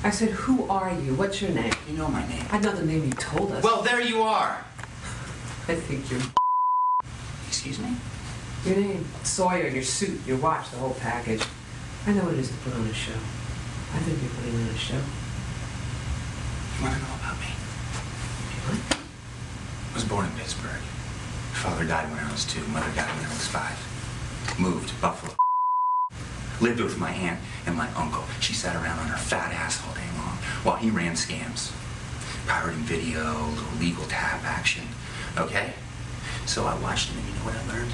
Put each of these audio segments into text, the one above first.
I said, who are you? What's your name? You know my name. I know the name you told us. Well, there you are. I think you're... Excuse me? Your name, Sawyer, your suit, your watch, the whole package. I know what it is to put on a show. I think you're putting on a show. You want to know about me? What? I was born in Pittsburgh. Father died when I was 2. Mother died when I was 5. Moved to Buffalo. Lived with my aunt and my uncle. She sat around on her fat ass all day long while he ran scams. Pirating video, little legal tap action. Okay? So I watched him and you know what I learned?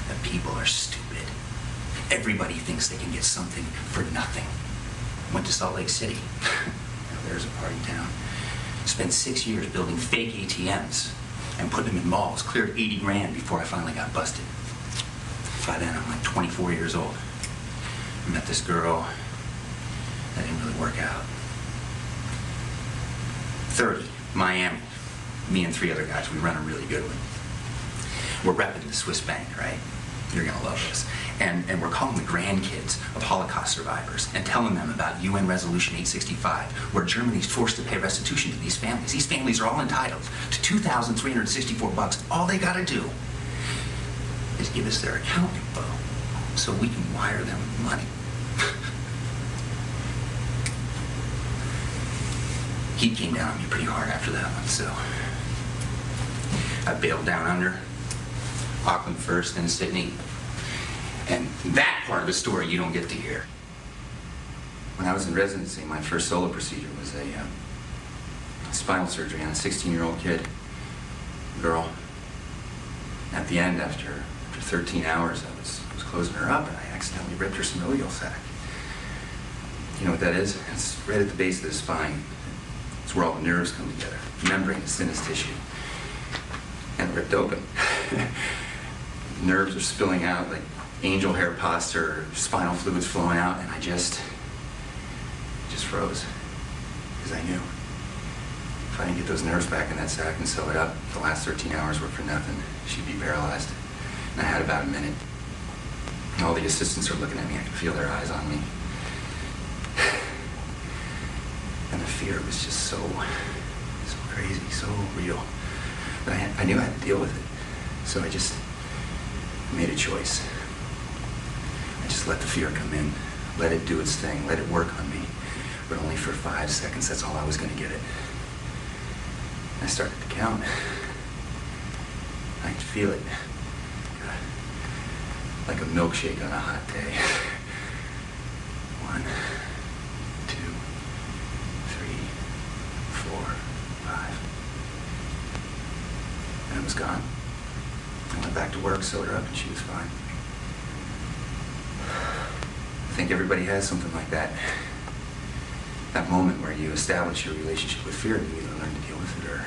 That people are stupid. Everybody thinks they can get something for nothing. Went to Salt Lake City. Now there's a party town. Spent 6 years building fake ATMs and putting them in malls. Cleared 80 grand before I finally got busted. By then I'm like 24 years old. I met this girl. That didn't really work out. 30, Miami. Me and 3 other guys, we run a really good one. We're repping the Swiss bank, right? You're gonna love this. And we're calling the grandkids of Holocaust survivors and telling them about UN Resolution 865, where Germany's forced to pay restitution to these families. These families are all entitled to $2,364. All they gotta do is give us their account info so we can wire them money. He came down on me pretty hard after that one, so I bailed down under. Auckland first, then Sydney. And that part of the story you don't get to hear. When I was in residency, my first solo procedure was a spinal surgery on a 16-year-old kid, girl. At the end, after 13 hours, I was closing her up and I accidentally ripped her synovial sac. You know what that is? It's right at the base of the spine. It's where all the nerves come together. The membrane is thin as tissue. And it ripped open. Nerves are spilling out like angel hair pus or spinal fluids flowing out, and I just froze. Because I knew if I didn't get those nerves back in that sac and sew it up, the last 13 hours were for nothing. She'd be paralyzed. And I had about a minute. And all the assistants are looking at me. I could feel their eyes on me. And the fear was just so crazy, so real. But I knew I had to deal with it. So I just made a choice. I just let the fear come in. Let it do its thing. Let it work on me. But only for 5 seconds. That's all I was going to get it. I started to count. I could feel it. Like a milkshake on a hot day. 1, 2, 3, 4, 5. And it was gone. I went back to work, sewed her up, and she was fine. I think everybody has something like that. That moment where you establish your relationship with fear and you either learn to deal with it or